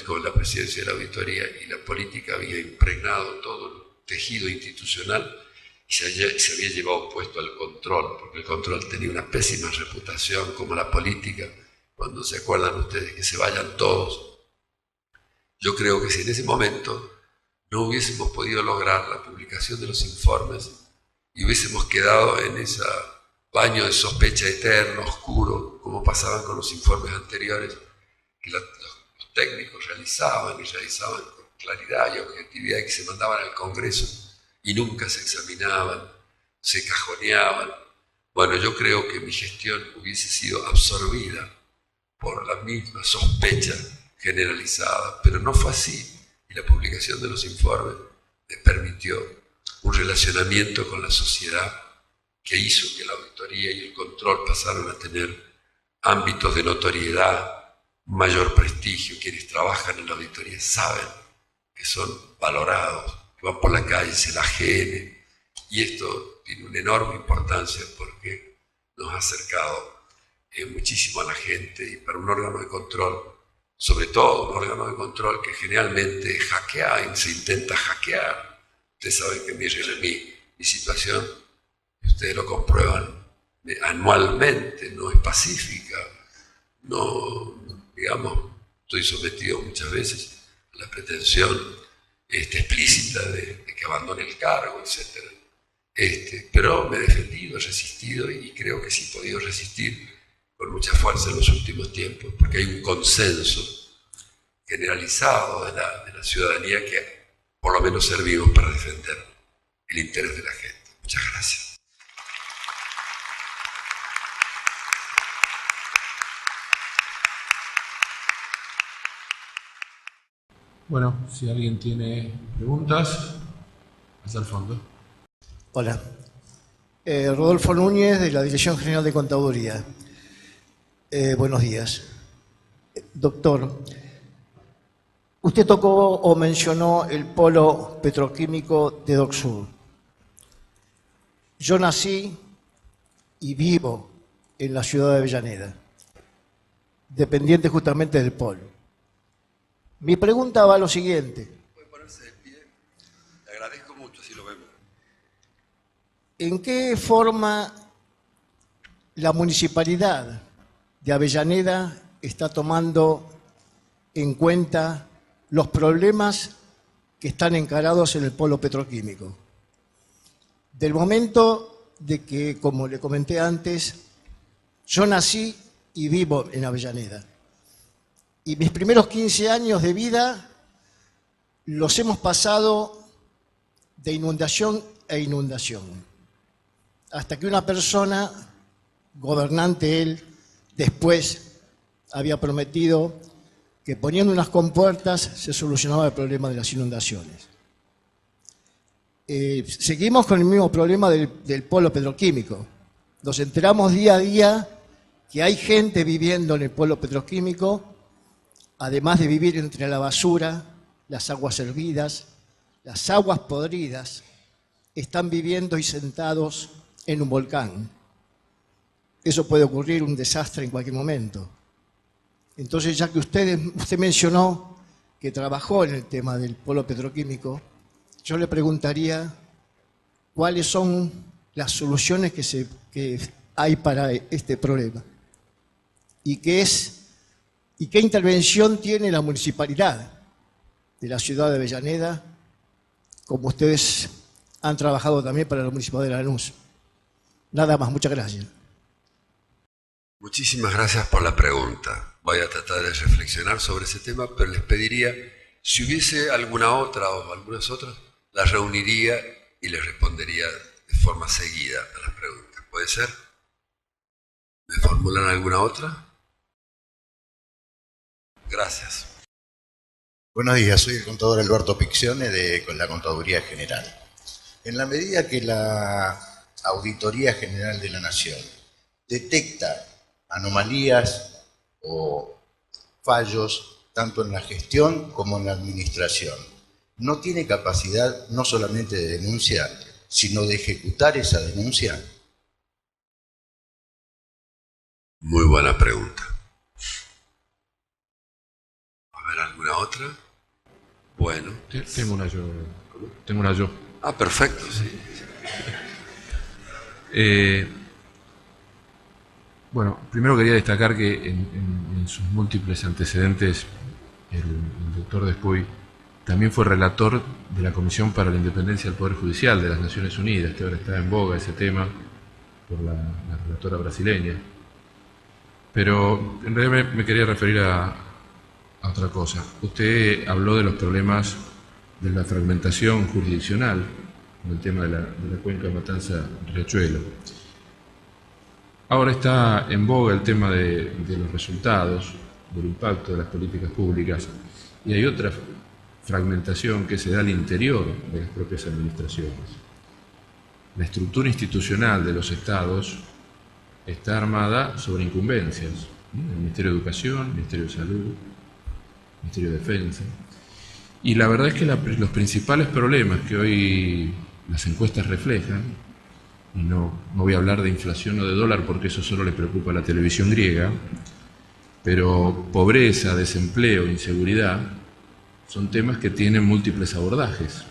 con la presidencia de la auditoría y la política había impregnado todo el tejido institucional y se había llevado puesto al control, porque el control tenía una pésima reputación como la política, cuando se acuerdan ustedes que se vayan todos. Yo creo que si en ese momento no hubiésemos podido lograr la publicación de los informes y hubiésemos quedado en ese baño de sospecha eterno, oscuro, como pasaban con los informes anteriores, que los técnicos realizaban con claridad y objetividad, y que se mandaban al Congreso y nunca se examinaban, se cajoneaban. Bueno, yo creo que mi gestión hubiese sido absorbida por la misma sospecha generalizada, pero no fue así, y la publicación de los informes le permitió un relacionamiento con la sociedad que hizo que la auditoría y el control pasaron a tener ámbitos de notoriedad mayor prestigio. Quienes trabajan en la auditoría saben que son valorados, que van por la calle, se la gene, y esto tiene una enorme importancia porque nos ha acercado muchísimo a la gente, y para un órgano de control, sobre todo un órgano de control que generalmente hackea, se intenta hackear. Ustedes saben que mi situación, ustedes lo comprueban anualmente, no es pacífica, no, digamos, estoy sometido muchas veces a la pretensión explícita de que abandone el cargo, etc. Pero me he defendido, he resistido, y creo que sí he podido resistir con mucha fuerza en los últimos tiempos, porque hay un consenso generalizado de la ciudadanía que por lo menos servimos para defender el interés de la gente. Muchas gracias. Bueno, si alguien tiene preguntas, hasta el fondo. Hola. Rodolfo Núñez, de la Dirección General de Contaduría. Buenos días. Doctor, usted tocó o mencionó el polo petroquímico de Dock Sud. Yo nací y vivo en la ciudad de Avellaneda, dependiente justamente del polo. Mi pregunta va a lo siguiente. Puede ponerse de pie. Le agradezco mucho, así lo vemos. ¿En qué forma la municipalidad de Avellaneda está tomando en cuenta los problemas que están encarados en el polo petroquímico? Del momento de que, como le comenté antes, yo nací y vivo en Avellaneda. Y mis primeros 15 años de vida los hemos pasado de inundación a inundación. Hasta que una persona, gobernante él, después había prometido que poniendo unas compuertas se solucionaba el problema de las inundaciones. Seguimos con el mismo problema del polo petroquímico. Nos enteramos día a día que hay gente viviendo en el polo petroquímico, además de vivir entre la basura, las aguas hervidas, las aguas podridas, están viviendo y sentados en un volcán. Eso puede ocurrir, un desastre en cualquier momento. Entonces, ya que usted mencionó que trabajó en el tema del polo petroquímico, yo le preguntaría cuáles son las soluciones que hay para este problema y qué intervención tiene la municipalidad de la ciudad de Avellaneda, como ustedes han trabajado también para la municipalidad de Lanús. Nada más, muchas gracias. Muchísimas gracias por la pregunta. Voy a tratar de reflexionar sobre ese tema, pero les pediría, si hubiese alguna otra o algunas otras, las reuniría y les respondería de forma seguida a las preguntas. ¿Puede ser? ¿Me formulan alguna otra? Gracias. Buenos días, soy el contador Alberto Piccione con la Contaduría General. En la medida que la Auditoría General de la Nación detecta anomalías o fallos tanto en la gestión como en la administración, no tiene capacidad no solamente de denunciar, sino de ejecutar esa denuncia. Muy buena pregunta. A ver, ¿alguna otra? Bueno. Tengo una yo. Tengo una yo. Ah, perfecto, sí. Bueno, primero quería destacar que en sus múltiples antecedentes el doctor Despuy también fue relator de la Comisión para la Independencia del Poder Judicial de las Naciones Unidas, que ahora está en boga ese tema por la relatora brasileña. Pero en realidad me quería referir a otra cosa. Usted habló de los problemas de la fragmentación jurisdiccional, con el tema de la cuenca Matanza-Riachuelo. Ahora está en boga el tema de los resultados, del impacto de las políticas públicas, y hay otra fragmentación que se da al interior de las propias administraciones. La estructura institucional de los estados está armada sobre incumbencias, ¿no? El Ministerio de Educación, el Ministerio de Salud, el Ministerio de Defensa. Y la verdad es que los principales problemas que hoy las encuestas reflejan, y no voy a hablar de inflación o de dólar porque eso solo le preocupa a la televisión griega, pero pobreza, desempleo, inseguridad, son temas que tienen múltiples abordajes,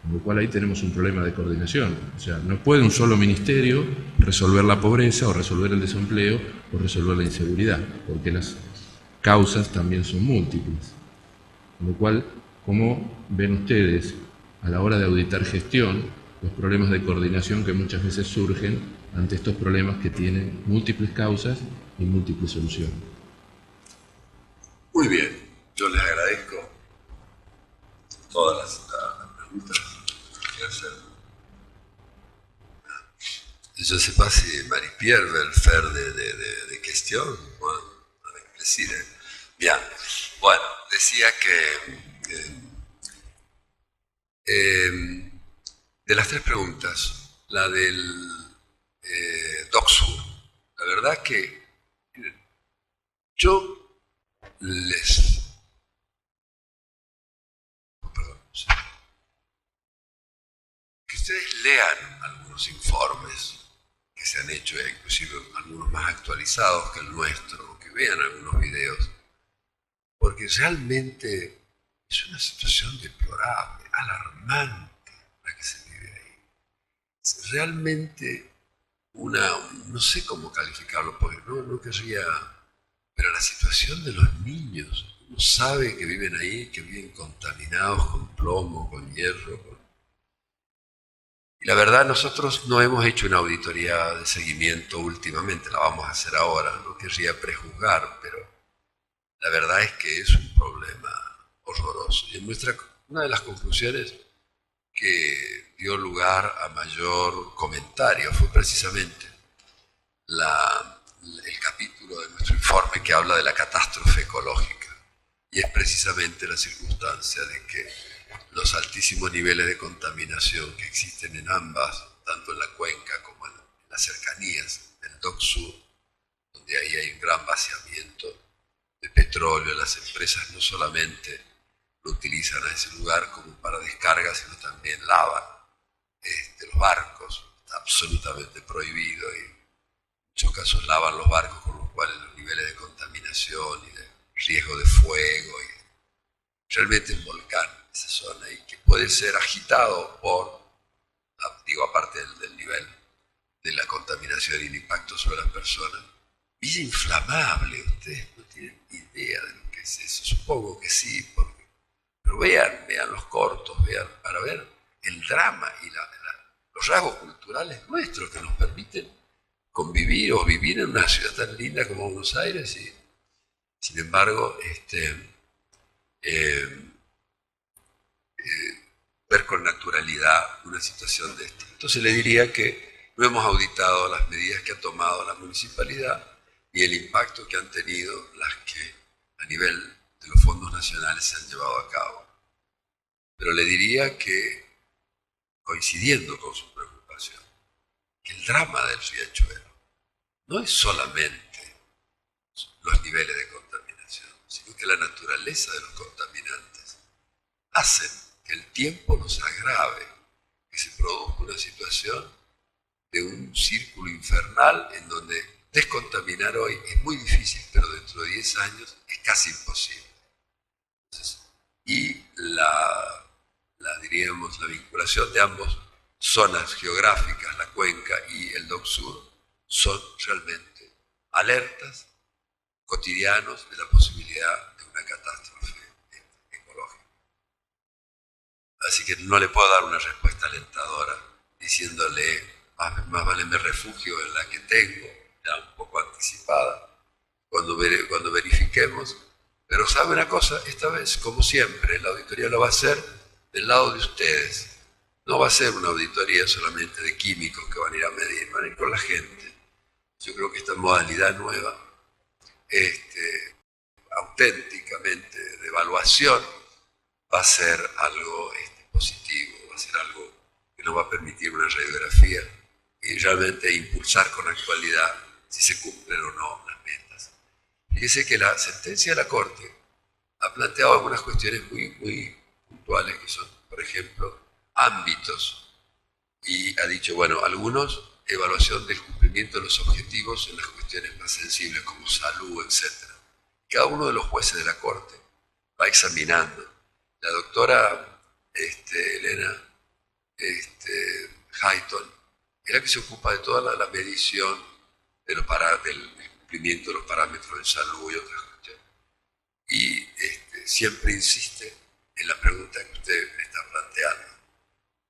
con lo cual ahí tenemos un problema de coordinación. O sea, no puede un solo ministerio resolver la pobreza o resolver el desempleo o resolver la inseguridad, porque las causas también son múltiples. Con lo cual, ¿cómo ven ustedes a la hora de auditar gestión los problemas de coordinación que muchas veces surgen ante estos problemas que tienen múltiples causas y múltiples soluciones? Muy bien, yo les agradezco todas las preguntas que hacen. Je ne sais pas si Marie-Pierre veut faire des questions. Bueno, avec plaisir. Bien, bueno, decía que de las tres preguntas, la del DocSur, la verdad que yo les... Perdón, sí. Que ustedes lean algunos informes que se han hecho, inclusive algunos más actualizados que el nuestro, o que vean algunos videos, porque realmente es una situación deplorable, alarmante la que se vive ahí. Es realmente no sé cómo calificarlo, porque no querría, pero la situación de los niños, uno sabe que viven ahí, que viven contaminados con plomo, con hierro. Y la verdad, nosotros no hemos hecho una auditoría de seguimiento últimamente, la vamos a hacer ahora, no querría prejuzgar, pero la verdad es que es un problema horroroso. Y una de las conclusiones que dio lugar a mayor comentario fue precisamente el capítulo de nuestro informe que habla de la catástrofe ecológica. Y es precisamente la circunstancia de que los altísimos niveles de contaminación que existen en ambas, tanto en la cuenca como en las cercanías del DocSur, donde ahí hay un gran vaciamiento de petróleo, las empresas no solamente lo utilizan a ese lugar como para descarga, sino también lavan los barcos, está absolutamente prohibido, y en muchos casos lavan los barcos, con los cuales los niveles de contaminación y de riesgo de fuego, y realmente un volcán esa zona, y que puede ser agitado por, aparte del nivel de la contaminación y el impacto sobre las personas. Villa Inflamable, ustedes no tienen idea de lo que es eso, supongo que sí, pero vean los cortos, vean, para ver el drama y los rasgos culturales nuestros que nos permiten convivir o vivir en una ciudad tan linda como Buenos Aires, y sin embargo ver con naturalidad una situación de esta. Entonces le diría que no hemos auditado las medidas que ha tomado la municipalidad y el impacto que han tenido las que a nivel de los fondos nacionales se han llevado a cabo. Pero le diría que, coincidiendo con su preocupación, que el drama del riachuelo no es solamente los niveles de contaminación, sino que la naturaleza de los contaminantes hacen que el tiempo nos agrave, que se produzca una situación de un círculo infernal en donde descontaminar hoy es muy difícil, pero dentro de 10 años es casi imposible. Entonces, y diríamos, la vinculación de ambas zonas geográficas, la cuenca y el DocSur, son realmente alertas cotidianos de la posibilidad de una catástrofe ecológica. Así que no le puedo dar una respuesta alentadora diciéndole más vale me refugio en la que tengo, ya un poco anticipada, cuando verifiquemos. Pero sabe una cosa, esta vez, como siempre, la auditoría lo va a hacer del lado de ustedes. No va a ser una auditoría solamente de químicos que van a ir a medir, van a ir con la gente. Yo creo que esta modalidad nueva, auténticamente de evaluación, va a ser algo positivo, va a ser algo que nos va a permitir una radiografía y realmente impulsar con actualidad si se cumplen o no las metas. Fíjese que la sentencia de la Corte ha planteado algunas cuestiones muy puntuales, que son, por ejemplo, ámbitos, y ha dicho, bueno, algunos, evaluación del cumplimiento de los objetivos en las cuestiones más sensibles, como salud, etc. Cada uno de los jueces de la Corte va examinando. La doctora Elena Hayton es la que se ocupa de toda la medición del cumplimiento de los parámetros de salud y otras cuestiones. Y siempre insiste en la pregunta que usted me está planteando.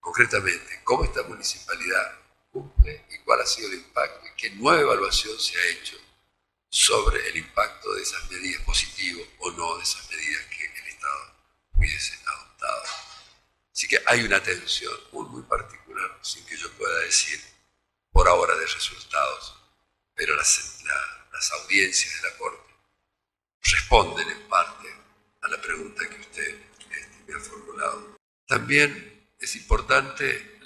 Concretamente, ¿cómo esta municipalidad cumple y cuál ha sido el impacto y qué nueva evaluación se ha hecho sobre el impacto de esas medidas, positivo o no, de esas medidas que el Estado hubiese adoptado? Así que hay una atención muy particular, sin que yo pueda decir por ahora de resultados, pero las audiencias de la Corte responden en parte a la pregunta que usted me ha formulado. También es importante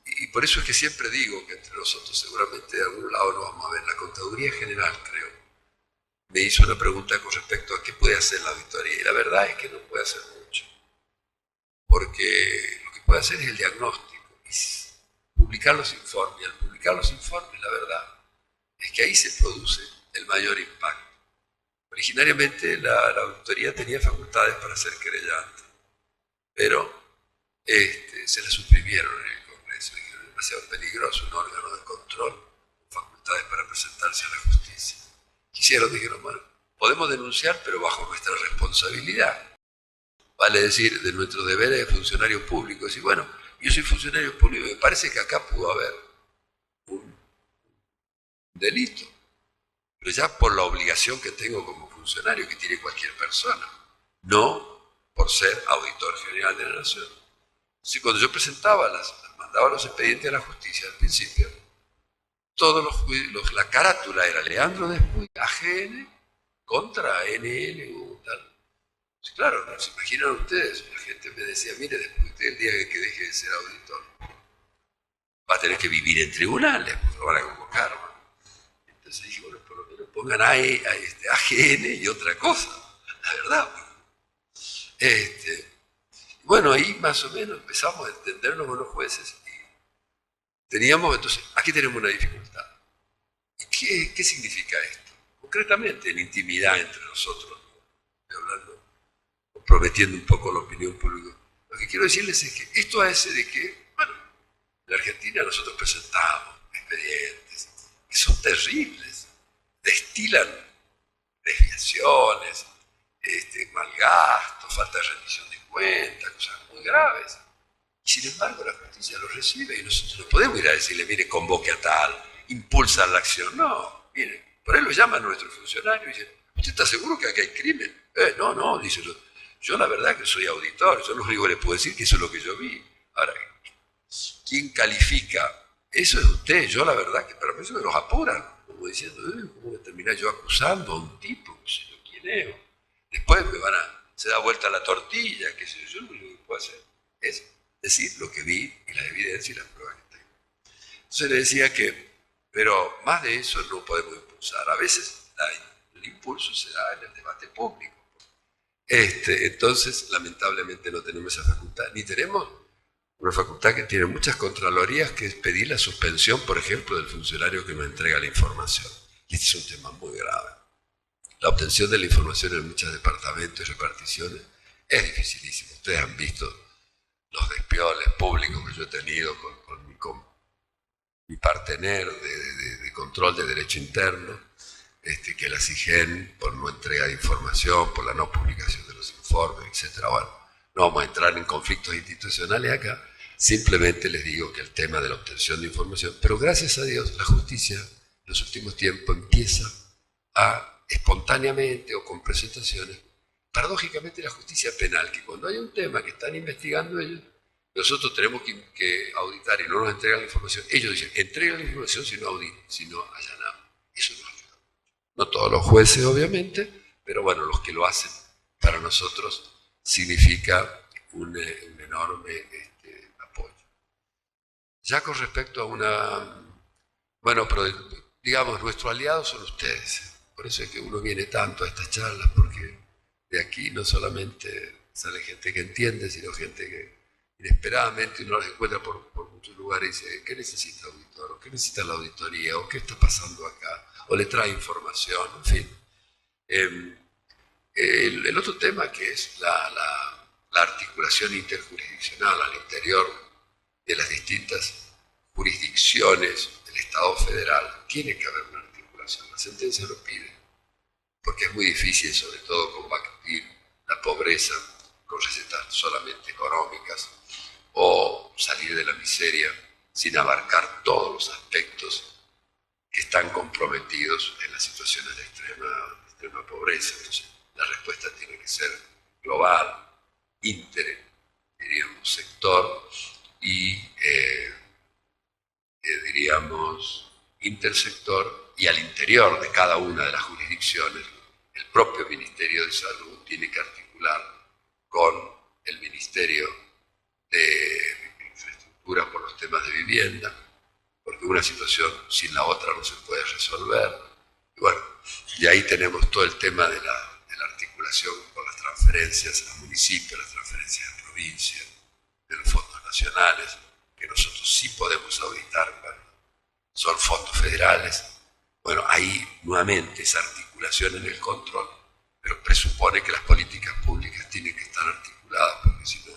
y por eso es que siempre digo que entre nosotros seguramente de algún lado lo vamos a ver. La Contaduría General, creo, me hizo una pregunta con respecto a qué puede hacer la auditoría, y la verdad es que no puede hacer mucho, porque lo que puede hacer es el diagnóstico y publicar los informes. Y al publicar los informes, la verdad es que ahí se produce el mayor impacto. Originariamente la auditoría tenía facultades para ser querellante, pero se la suprimieron en el Congreso. Dijeron, es demasiado peligroso un órgano de control con facultades para presentarse a la justicia. Dijeron, bueno, podemos denunciar, pero bajo nuestra responsabilidad. Vale decir, de nuestros deberes de funcionario público. Decir, bueno, yo soy funcionario público, me parece que acá pudo haber un delito, pero ya por la obligación que tengo como funcionario, que tiene cualquier persona, no por ser auditor general de la Nación. Entonces, cuando yo mandaba los expedientes a la justicia al principio, la carátula era Leandro Despuig, AGN, contra ANN o tal. Pues claro, no se imaginan ustedes, la gente me decía, mire, después usted el día que deje de ser auditor, va a tener que vivir en tribunales, porque lo van a convocar. Entonces dije, bueno, por lo menos pongan AGN y otra cosa, la verdad. Bueno, ahí más o menos empezamos a entendernos con los jueces y entonces, aquí tenemos una dificultad. ¿Y qué significa esto? Concretamente, en intimidad entre nosotros, hablando, comprometiendo un poco la opinión pública. Lo que quiero decirles es que esto hace de que, bueno, en la Argentina nosotros presentamos expedientes que son terribles, destilan desviaciones, mal gasto, falta de rendición de cuentas, cosas muy graves. Y sin embargo la justicia lo recibe y nosotros no podemos ir a decirle, mire, convoque a tal, impulsa la acción. No, mire, por ahí lo llaman nuestros funcionarios y dicen, ¿usted está seguro que aquí hay crimen? No, dice, yo la verdad que soy auditor, yo lo único que le puedo decir que eso es lo que yo vi. Ahora, ¿quién califica? Eso es usted. Yo la verdad que para mí eso me los apuran, como diciendo, ¿cómo voy a terminar yo acusando a un tipo? No sé yo quién es. Después se da vuelta la tortilla, qué sé yo, lo único que puedo hacer es decir lo que vi y la evidencia y las pruebas que tengo. Entonces le decía pero más de eso no podemos impulsar. A veces el impulso se da en el debate público. Entonces, lamentablemente no tenemos esa facultad, ni tenemos una facultad que tiene muchas contralorías, que es pedir la suspensión, por ejemplo, del funcionario que nos entrega la información. Y este es un tema muy grave. La obtención de la información en muchos departamentos y reparticiones es dificilísimo. Ustedes han visto los despioles públicos que yo he tenido con mi partener de control de derecho interno, que la SIGEN, por no entrega de información, por la no publicación de los informes, etc. Bueno, no vamos a entrar en conflictos institucionales acá, simplemente les digo que el tema de la obtención de información, pero gracias a Dios la justicia en los últimos tiempos empieza a espontáneamente o con presentaciones, paradójicamente la justicia penal, que cuando hay un tema que están investigando ellos, nosotros tenemos que auditar y no nos entregan la información, ellos dicen, entregan la información si no allanamos. Eso nos ayuda. No todos los jueces, obviamente, pero bueno, los que lo hacen para nosotros significa un enorme apoyo. Ya con respecto a bueno, pero digamos, nuestros aliados son ustedes. Por eso es que uno viene tanto a estas charlas, porque de aquí no solamente sale gente que entiende, sino gente que inesperadamente uno los encuentra por muchos lugares y dice, ¿qué necesita el auditor? ¿O qué necesita la auditoría? ¿O qué está pasando acá? O le trae información, en fin. El otro tema que es la articulación interjurisdiccional al interior de las distintas jurisdicciones del Estado federal, tiene que haber una articulación. La sentencia lo pide, porque es muy difícil, sobre todo, combatir la pobreza con recetas solamente económicas o salir de la miseria sin abarcar todos los aspectos que están comprometidos en las situaciones de extrema pobreza. Entonces, la respuesta tiene que ser global, diríamos, sector y, diríamos, intersector, y al interior de cada una de las jurisdicciones, el propio Ministerio de Salud tiene que articular con el Ministerio de Infraestructura por los temas de vivienda, porque una situación sin la otra no se puede resolver. Y bueno, y ahí tenemos todo el tema de la articulación con las transferencias a municipios, las transferencias a provincias, de los fondos nacionales, que nosotros sí podemos auditar, son fondos federales. Bueno, ahí nuevamente esa articulación en el control, pero presupone que las políticas públicas tienen que estar articuladas, porque si no,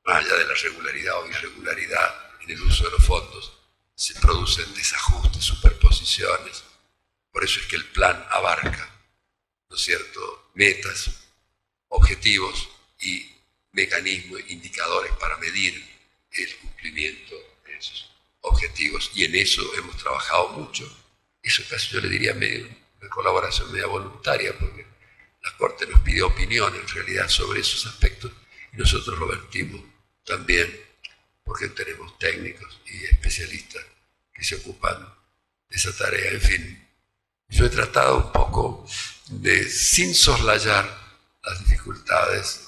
más allá de la regularidad o irregularidad en el uso de los fondos, se producen desajustes, superposiciones. Por eso es que el plan abarca, ¿no es cierto?, metas, objetivos y mecanismos, indicadores para medir el cumplimiento de esos objetivos, y en eso hemos trabajado mucho. Eso casi yo le diría una colaboración media voluntaria, porque la Corte nos pidió opinión en realidad sobre esos aspectos y nosotros lo vertimos también, porque tenemos técnicos y especialistas que se ocupan de esa tarea. En fin, yo he tratado un poco de, sin soslayar las dificultades,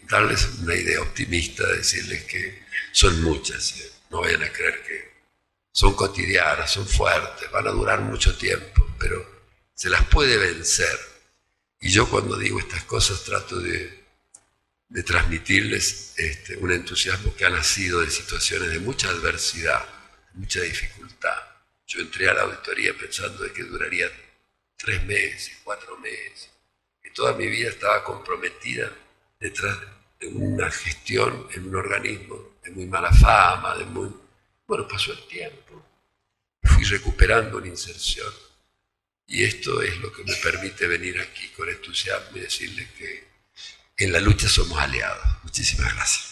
darles una idea optimista, decirles que son muchas, no vayan a creer que son cotidianas, son fuertes, van a durar mucho tiempo, pero se las puede vencer. Y yo cuando digo estas cosas trato de transmitirles un entusiasmo que ha nacido de situaciones de mucha adversidad, mucha dificultad. Yo entré a la auditoría pensando de que duraría 3 meses, 4 meses, que toda mi vida estaba comprometida detrás de una gestión en un organismo de muy mala fama, bueno, pasó el tiempo, fui recuperando una inserción, y esto es lo que me permite venir aquí con entusiasmo y decirles que en la lucha somos aliados. Muchísimas gracias.